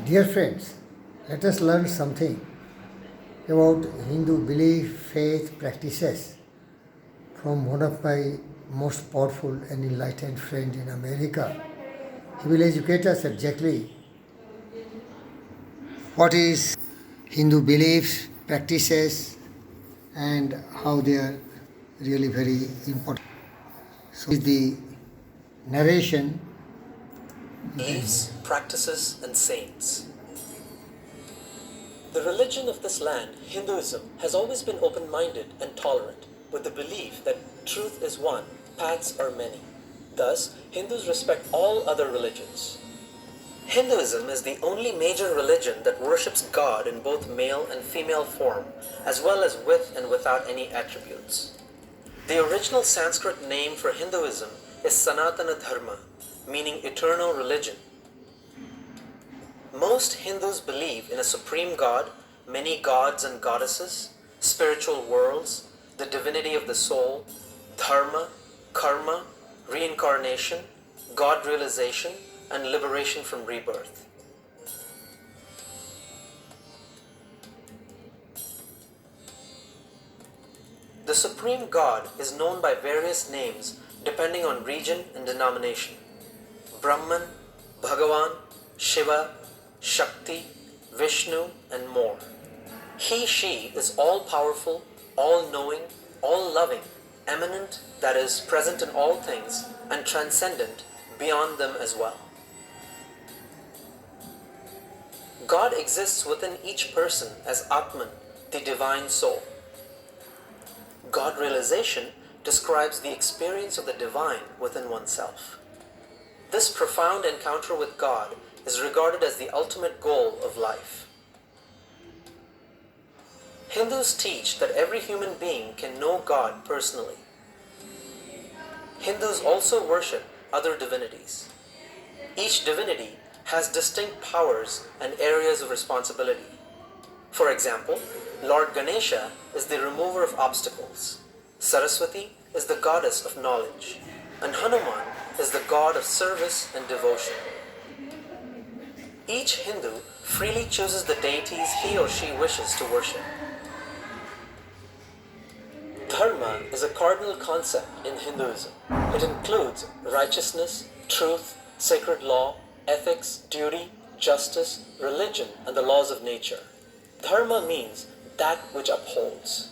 Dear friends, let us learn something about Hindu belief, faith, practices from one of my most powerful and enlightened friends in America. He will educate us exactly what is Hindu beliefs, practices, and how they are really very important. So, is the narration. Beliefs, practices, and saints. The religion of this land, Hinduism, has always been open-minded and tolerant, with the belief that truth is one, paths are many. Thus, Hindus respect all other religions. Hinduism is the only major religion that worships God in both male and female form, as well as with and without any attributes. The original Sanskrit name for Hinduism is Sanatana Dharma, meaning eternal religion. Most Hindus believe in a supreme God, many gods and goddesses, spiritual worlds, the divinity of the soul, dharma, karma, reincarnation, God realization, and liberation from rebirth. The supreme God is known by various names depending on region and denomination. Brahman, Bhagavan, Shiva, Shakti, Vishnu, and more. He, she is all-powerful, all-knowing, all-loving, eminent, that is, present in all things, and transcendent, beyond them as well. God exists within each person as Atman, the divine soul. God realization describes the experience of the divine within oneself. This profound encounter with God is regarded as the ultimate goal of life. Hindus teach that every human being can know God personally. Hindus also worship other divinities. Each divinity has distinct powers and areas of responsibility. For example, Lord Ganesha is the remover of obstacles, Saraswati is the goddess of knowledge, and Hanuman is the god of service and devotion. Each Hindu freely chooses the deities he or she wishes to worship. Dharma is a cardinal concept in Hinduism. It includes righteousness, truth, sacred law, ethics, duty, justice, religion, and the laws of nature. Dharma means that which upholds.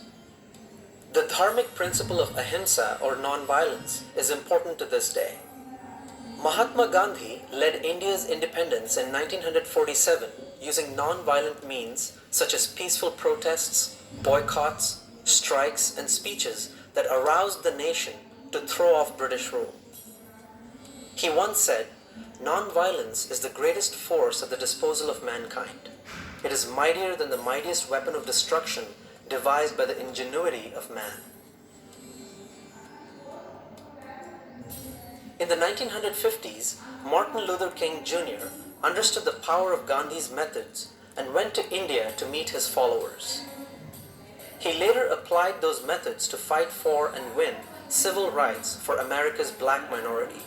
The dharmic principle of ahimsa or non-violence is important to this day. Mahatma Gandhi led India's independence in 1947 using non-violent means such as peaceful protests, boycotts, strikes, and speeches that aroused the nation to throw off British rule. He once said, "Non-violence is the greatest force at the disposal of mankind. It is mightier than the mightiest weapon of destruction devised by the ingenuity of man." In the 1950s, Martin Luther King Jr. understood the power of Gandhi's methods and went to India to meet his followers. He later applied those methods to fight for and win civil rights for America's black minority.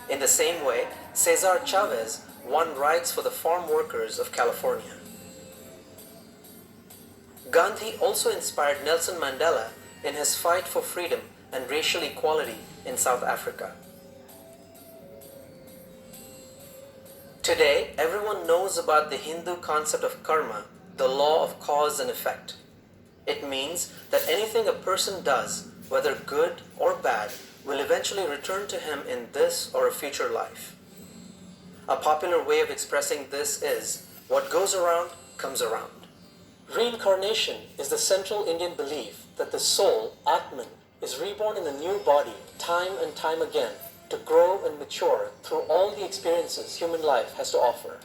In the same way, Cesar Chavez won rights for the farm workers of California. Gandhi also inspired Nelson Mandela in his fight for freedom and racial equality in South Africa. Today, everyone knows about the Hindu concept of karma, the law of cause and effect. It means that anything a person does, whether good or bad, will eventually return to him in this or a future life. A popular way of expressing this is, what goes around comes around. Reincarnation is the central Indian belief that the soul, Atman, is reborn in a new body time and time again to grow and mature through all the experiences human life has to offer.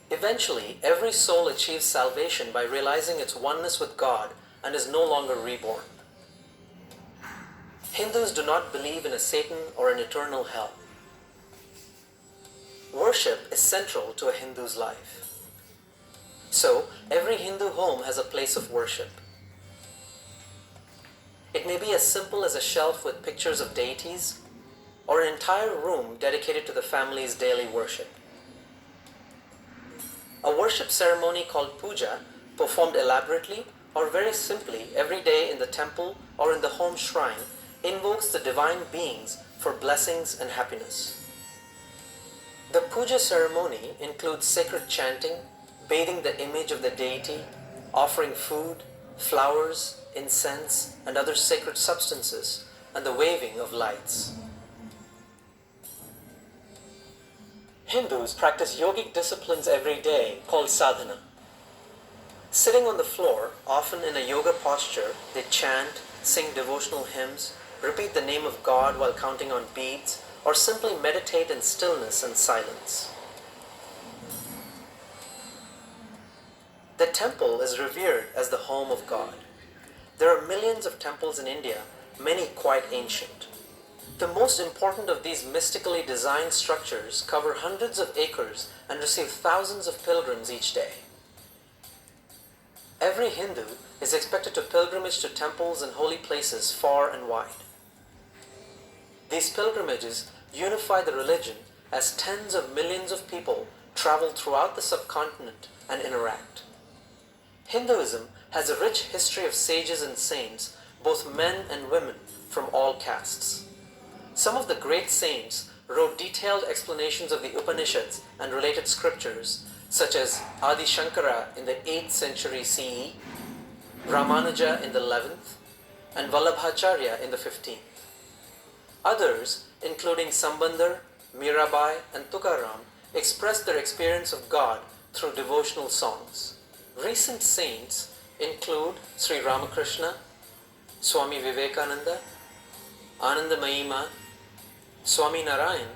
Eventually, every soul achieves salvation by realizing its oneness with God and is no longer reborn. Hindus do not believe in a Satan or an eternal hell. Worship is central to a Hindu's life. So, every Hindu home has a place of worship. It may be as simple as a shelf with pictures of deities, or an entire room dedicated to the family's daily worship. A worship ceremony called puja, performed elaborately or very simply every day in the temple or in the home shrine, invokes the divine beings for blessings and happiness. The puja ceremony includes sacred chanting, bathing the image of the deity, offering food, flowers, incense, and other sacred substances, and the waving of lights. Hindus practice yogic disciplines every day called sadhana. Sitting on the floor, often in a yoga posture, they chant, sing devotional hymns, repeat the name of God while counting on beads, or simply meditate in stillness and silence. The temple is revered as the home of God. There are millions of temples in India, many quite ancient. The most important of these mystically designed structures cover hundreds of acres and receive thousands of pilgrims each day. Every Hindu is expected to pilgrimage to temples and holy places far and wide. These pilgrimages unify the religion as tens of millions of people travel throughout the subcontinent and interact. Hinduism has a rich history of sages and saints, both men and women from all castes. Some of the great saints wrote detailed explanations of the Upanishads and related scriptures, such as Adi Shankara in the 8th century CE, Ramanuja in the 11th, and Vallabhacharya in the 15th. Others, including Sambandar, Mirabai, and Tukaram, expressed their experience of God through devotional songs. Recent saints include Sri Ramakrishna, Swami Vivekananda, Ananda Mahima, Swami Narayan,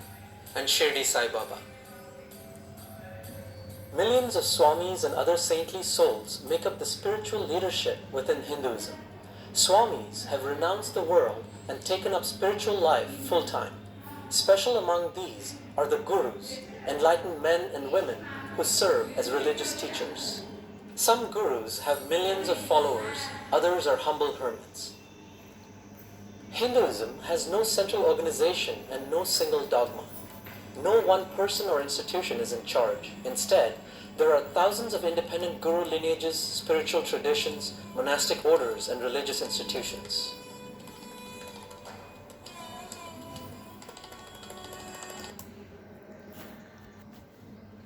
and Shirdi Sai Baba. Millions of Swamis and other saintly souls make up the spiritual leadership within Hinduism. Swamis have renounced the world and taken up spiritual life full-time. Special among these are the gurus, enlightened men and women who serve as religious teachers. Some gurus have millions of followers, others are humble hermits. Hinduism has no central organization and no single dogma. No one person or institution is in charge. Instead, there are thousands of independent guru lineages, spiritual traditions, monastic orders, and religious institutions.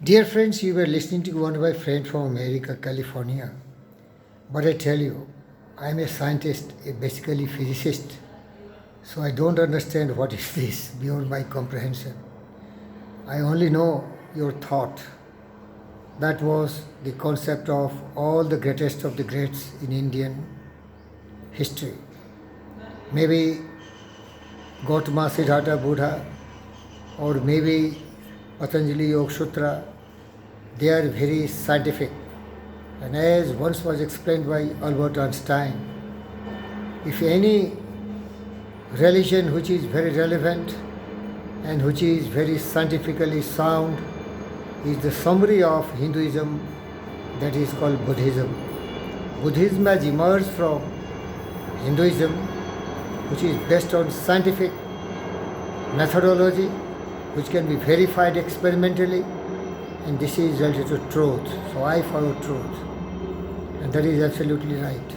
Dear friends, you were listening to one of my friends from America, California. But I tell you, I'm a scientist, basically physicist. So I don't understand what is this beyond my comprehension. I only know your thought. That was the concept of all the greatest of the greats in Indian history. Maybe Gautama Siddhartha Buddha, or maybe Patanjali Yoga Sutra. They are very scientific. And as once was explained by Albert Einstein, if any religion which is very relevant and which is very scientifically sound is the summary of Hinduism, that is called Buddhism. Buddhism has emerged from Hinduism, which is based on scientific methodology, which can be verified experimentally, and this is related to truth. So I follow truth, and that is absolutely right.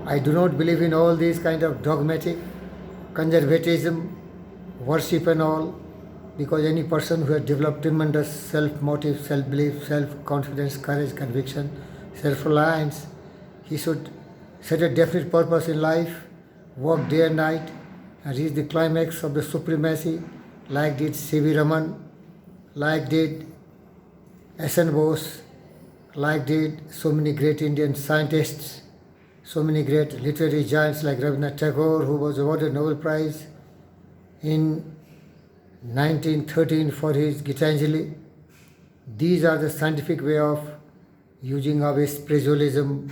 I do not believe in all these kind of dogmatic conservatism, worship and all, because any person who has developed tremendous self-motive, self-belief, self-confidence, courage, conviction, self-reliance, he should set a definite purpose in life, work day and night, and reach the climax of the supremacy, like did C.V. Raman, like did S.N. Bose, like did so many great Indian scientists, so many great literary giants like Rabindranath Tagore, who was awarded Nobel Prize in 1913 for his Gitanjali. These are the scientific way of using our spiritualism,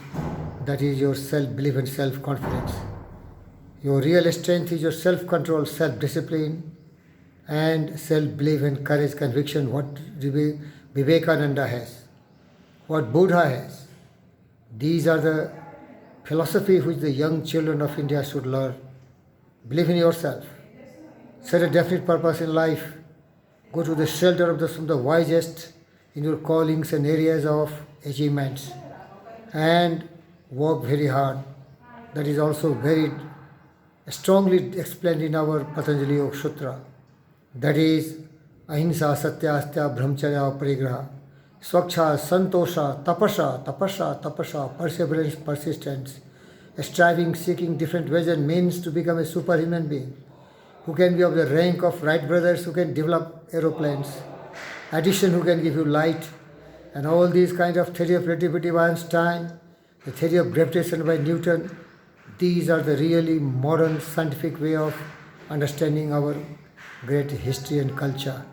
that is your self-belief and self-confidence. Your real strength is your self-control, self-discipline, and self-belief and courage, conviction, what Vivekananda has, what Buddha has. These are the philosophy which the young children of India should learn. Believe in yourself. Set a definite purpose in life. Go to the shelter of some of the wisest in your callings and areas of achievements and work very hard. That is also very strongly explained in our Patanjali Yoga Sutra. That is ahimsa, satya, astya, brahmacharya, parigraha, swaksha, santosha, tapasya, perseverance, persistence, striving, seeking different ways and means to become a superhuman being, who can be of the rank of Wright brothers, who can develop aeroplanes, addition who can give you light, and all these kind of theory of relativity by Einstein, the theory of gravitation by Newton. These are the really modern scientific way of understanding our great history and culture.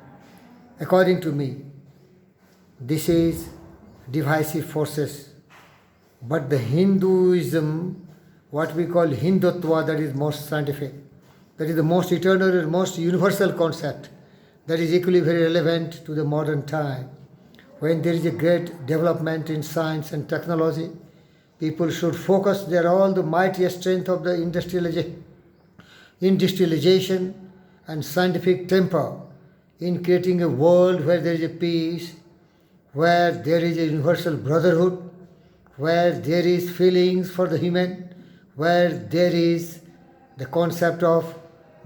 According to me, this is divisive forces. But the Hinduism, what we call Hindutva, that is most scientific, that is the most eternal and most universal concept, that is equally very relevant to the modern time. When there is a great development in science and technology, people should focus their all the mighty strength of the industrialization and scientific temper in creating a world where there is a peace, where there is a universal brotherhood, where there is feelings for the human, where there is the concept of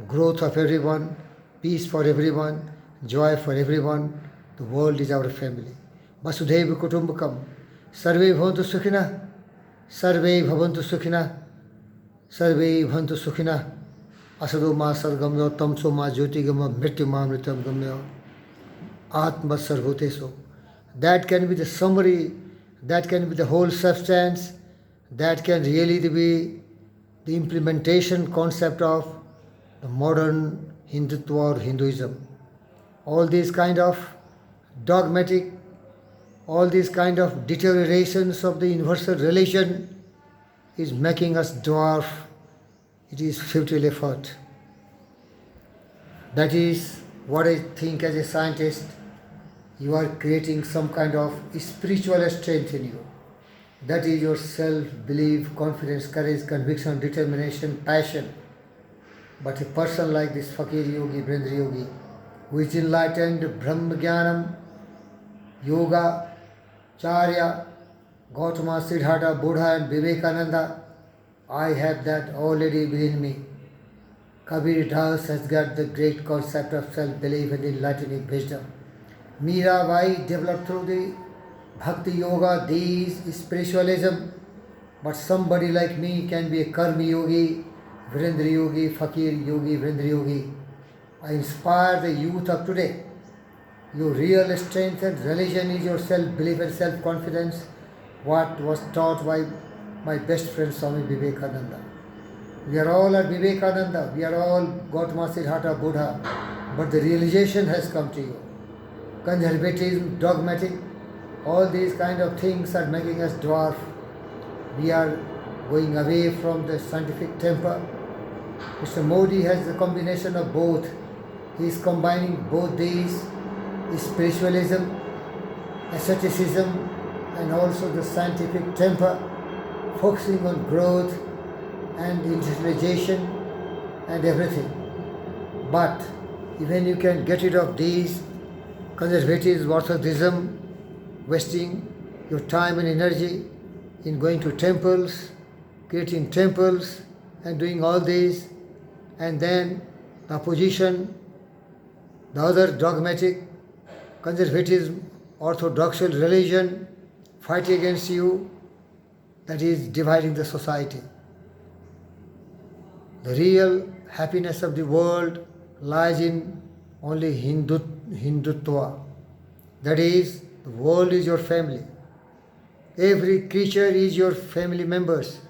growth of everyone, peace for everyone, joy for everyone. The world is our family. Vasudhaiva Kutumbakam. Sarve bhavantu sukhina. Sarve bhavantu sukhina. Sarve bhavantu sukhina. Asado ma sadgamyo tamso ma jyotigama mrityu ma mritam gamyo. Atma sarvhuteso. That can be the summary, that can be the whole substance, that can really be the implementation concept of the modern Hindutva or Hinduism. All these kind of dogmatic, all these kind of deteriorations of the universal religion is making us dwarf. It is futile effort. That is what I think as a scientist. You are creating some kind of spiritual strength in you. That is your self-belief, confidence, courage, conviction, determination, passion. But a person like this Fakir Yogi, Brendra Yogi, who is enlightened, Brahma Jnanam, Yoga, Charya, Gautama, Siddhartha, Buddha and Vivekananda, I have that already within me. Kabir Das has got the great concept of self-belief and enlightening wisdom. Mirabai developed through the Bhakti Yoga, these spiritualism, but somebody like me can be a Karmi Yogi, Virendra Yogi, Fakir Yogi, Virendra Yogi. I inspire the youth of today. Your real strength and religion is your self-belief and self-confidence, what was taught by my best friend Swami Vivekananda. We are all at Vivekananda, we are all Gautama, Siddhartha, Buddha, but the realization has come to you. Conservatism, dogmatic, all these kind of things are making us dwarf. We are going away from the scientific temper. Mr. Modi has the combination of both. He is combining both these, spiritualism, asceticism, and also the scientific temper, focusing on growth and industrialization and everything. But even you can get rid of these conservative orthodoxism, wasting your time and energy in going to temples, creating temples and doing all this, and then the opposition, the other dogmatic, conservatism, orthodox religion fight against you, that is dividing the society. The real happiness of the world lies in only Hindutva. That is, the world is your family. Every creature is your family members.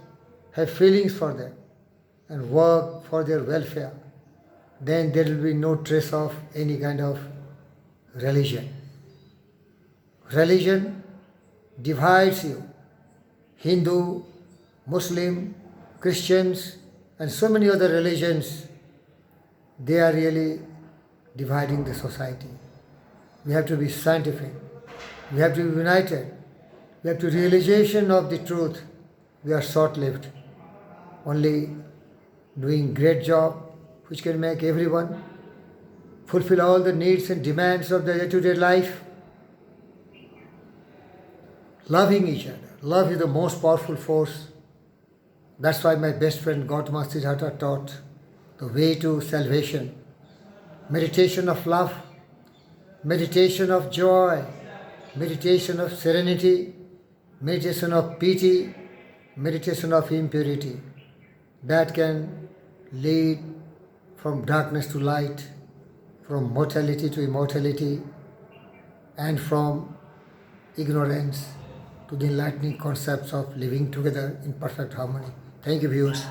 Have feelings for them and work for their welfare. Then there will be no trace of any kind of religion. Religion divides you. Hindu, Muslim, Christians, and so many other religions, they are really dividing the society. We have to be scientific. We have to be united. We have to realization of the truth. We are short-lived. Only doing great job which can make everyone fulfill all the needs and demands of the day-to-day life. loving each other. Love is the most powerful force. That's why my best friend Gautama Siddhartha taught the way to salvation. Meditation of love, meditation of joy, meditation of serenity, meditation of pity, meditation of impurity. That can lead from darkness to light, from mortality to immortality, and from ignorance to the enlightening concepts of living together in perfect harmony. Thank you, viewers.